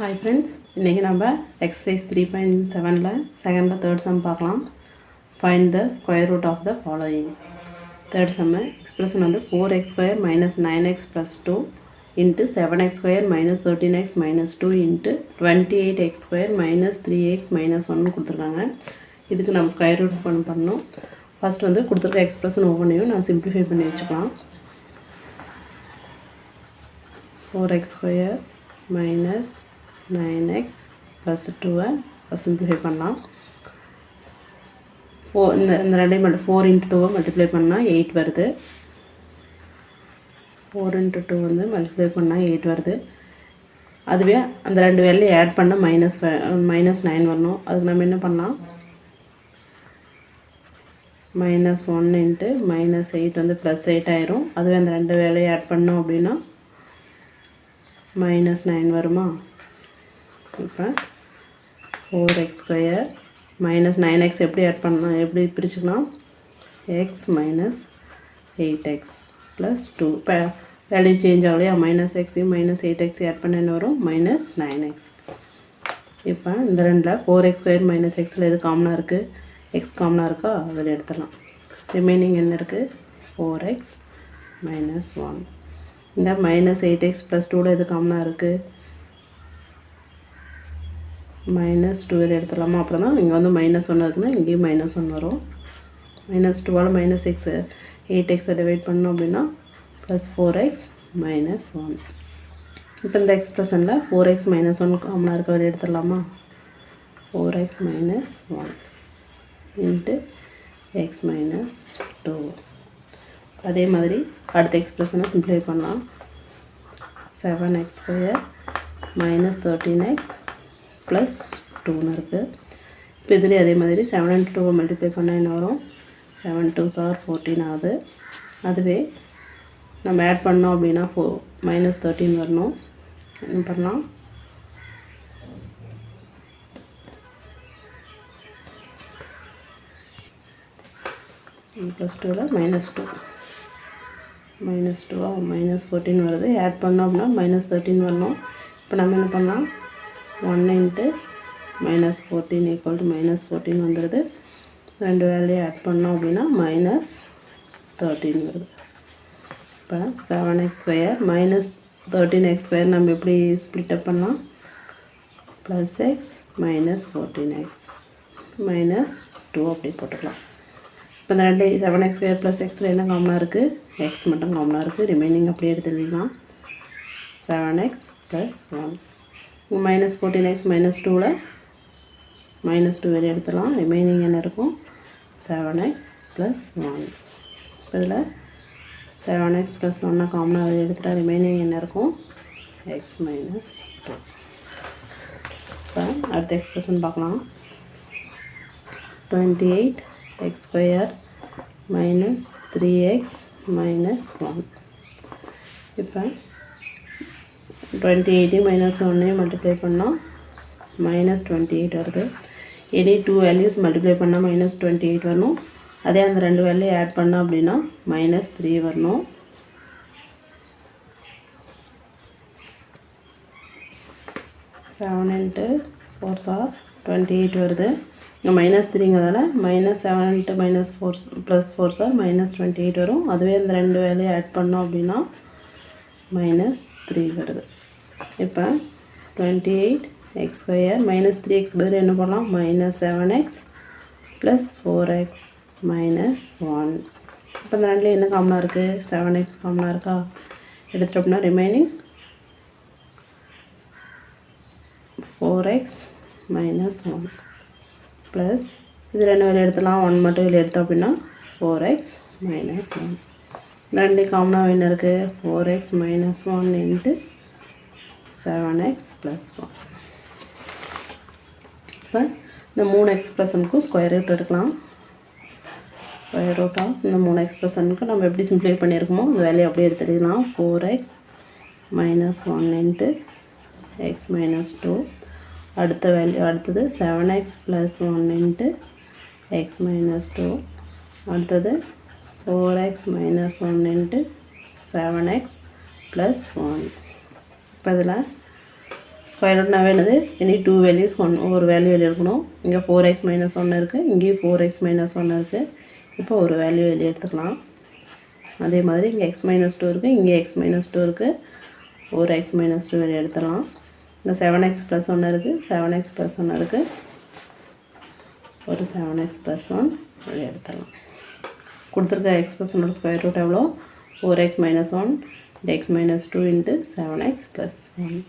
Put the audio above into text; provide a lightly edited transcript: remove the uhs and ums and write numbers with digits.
Hi friends, இன்றைக்கி நம்ம exercise 3.7ல செகண்டில் தேர்ட் சம் பார்க்கலாம். Find the square root of the following. Third sum expression வந்து 4x square minus 9x plus 2 into 7x square minus 13x minus 2 into 28x square minus 3x minus 1 கொடுத்துருக்காங்க. இதுக்கு நம்ம square root பண்ணணும். First வந்து கொடுத்துருக்க expression ஒவ்வொன்றையும் நான் simplify பண்ணி வச்சுக்கலாம். 4x square minus 9x plus 2 simplify பண்ணலாம். இந்த ரெண்டையும் மட்டும் 4 into 2 மல்டிப்ளை பண்ணால் 8 வருது. 4 into 2 வந்து மல்டிப்ளை பண்ணால் 8 வருது. அதுவே அந்த ரெண்டு வேலையும் ஆட் பண்ணால் -9 வரணும். அதுக்கு நம்ம என்ன பண்ணலாம், -1 into -8 வந்து +8 ஆயிரும். அதுவே அந்த ரெண்டு வேலையை ஆட் பண்ணோம் அப்படின்னா -9 வருமா. இப்போ 4x square minus 9x எப்படி ஆட் பண்ணலாம், எப்படி பிரிச்சுக்கலாம், x minus 8x plus 2 இப்போ வேல்யூ சேஞ்ச் ஆகலையா, -xையும் -8x ஆட் பண்ண என்ன வரும், -9x. இப்போ இந்த ரெண்டில் 4x square minus xல் எது காமனாக இருக்குது, x காமனாக இருக்கா, அதில் எடுத்துடலாம். ரிமைனிங் என்ன இருக்குது, 4x minus 1. இந்த -8x plus 2 எது காமனாக இருக்குது, -2 எடுத்துடலாமா. அப்புறம் தான் இங்கே வந்து -1 இருக்குன்னா இங்கேயும் -1 வரும். -2ஆல் -8x டிவைட் பண்ணோம் அப்படின்னா +4x minus 1. இப்போ இந்த எக்ஸ்பிரஷனில் 4x minus 1 காமனாக இருக்க வரை எடுத்துடலாமா. 4x minus 1 into x minus 2. அதே மாதிரி அடுத்த எக்ஸ்பிரஷனை சிம்பிளிஃபை பண்ணலாம். 7x square minus 13x plus 2ன்னு இருக்குது. இப்போ இதுலேயே அதே மாதிரி 7 into 2 மல்டிப்ளை பண்ணால் என்ன வரும், 7 2s are 14 ஆகுது. அதுவே நம்ம ஆட் பண்ணோம் அப்படின்னா -13 வரணும். என்ன பண்ணலாம், +2ல் -2 -14 வருது. ஆட் பண்ணோம் அப்படின்னா -13 வரணும். இப்போ நம்ம என்ன பண்ணலாம், 1 into -14 equal to -14 வந்துடுது. ரெண்டு வேல்யூ ஆட் பண்ணோம் அப்படின்னா -13 வருது. இப்போ 7x square minus 13x square நம்ம எப்படி ஸ்ப்ளிட் அப் பண்ணலாம், +x minus 14x minus 2 அப்படி போட்டுக்கலாம். இப்போ இந்த ரெண்டு 7x square plus xல் என்ன காமனாக இருக்குது, x மட்டும் காமனாக இருக்குது. ரிமைனிங் அப்படியே எடுத்துக்கலாம். 7x plus 1 -14x -2ல் -2 வெளியே எடுத்துடலாம். ரிமைனிங் என்ன இருக்கும், 7x plus 1. இப்போ இதில் 7x plus 1 காமனாக வெளியே எடுத்துட்டா ரிமைனிங் என்ன இருக்கும், x minus 2. இப்போ அடுத்த எக்ஸ்பிரஷன் பார்க்கலாம். 28x square minus 3x minus 1. இப்போ 28 -1 மல்டிப்ளை பண்ணால் -28 வருது. எனி 2 வேல்யூஸ் மல்டிப்ளை பண்ணால் -28 வரணும். அதே அந்த ரெண்டு வேல்யூ ஆட் பண்ணோம் அப்படின்னா -3 வரணும். -7 into 4s are 28 வருது. இங்கே -3ங்கிறதால -7 into -4 +4s are -28 வரும். அதுவே அந்த ரெண்டு வேல்யூ ஆட் பண்ணோம் அப்படின்னா -3 வருது. இப்போ 28x square -3x பதில் என்ன பண்ணலாம், -7x plus 4x minus 1. இப்போ இந்த ரெண்டில் என்ன காமனாக இருக்குது, 7x காமனாக இருக்கா, எடுத்துகிட்டு அப்படின்னா ரிமைனிங் 4x minus 1 ப்ளஸ் இது ரெண்டு வெளியே எடுத்துலாம், 1 மட்டும் வெளியே எடுத்தோம் அப்படின்னா 4x minus 1. இந்த ரெண்டு காமனாக என்ன இருக்குது, 4x minus 1 into 7x plus 1. இப்போ இந்த 3 எக்ஸ்பிரஷனுக்கும் ஸ்கொயர் ரூட் எடுக்கலாம். ஸ்கொயர் ரூட்டாக இந்த 3 எக்ஸ்பிரஷனுக்கு நம்ம எப்படி சிம்பிளிஃபை பண்ணியிருக்கோமோ இந்த வேலையை அப்படியே எடுத்துக்கலாம். 4x minus 1 into x minus 2. அடுத்த வேல்யூ அடுத்தது 7x plus 1 into x minus 2. அடுத்தது 4x minus 1 into 7x plus 1. இப்போ இதில் ஸ்கொயர் ரூட்னாவே என்னது இனி 2 வேல்யூஸ் ஒரு வேல்யூ வெளியே எடுக்கணும். இங்கே 4x - 1 இருக்குது, இங்கேயும் 4x - 1 இருக்குது. இப்போ ஒரு வேல்யூ வெளியே எடுத்துக்கலாம். அதே மாதிரி இங்கே x - 2 இருக்குது, இங்கே x - 2 இருக்குது, ஒரு x - 2 வெளியே எடுத்துடலாம். இங்கே 7x + 1 இருக்குது, 7x + 1 இருக்குது, ஒரு 7x + 1 வெளியே எடுத்துடலாம். கொடுத்துருக்க x + 1 ஸ்கொயர் ரூட் எவ்வளோ? 4x - 1 x - 2 × 7x + 1.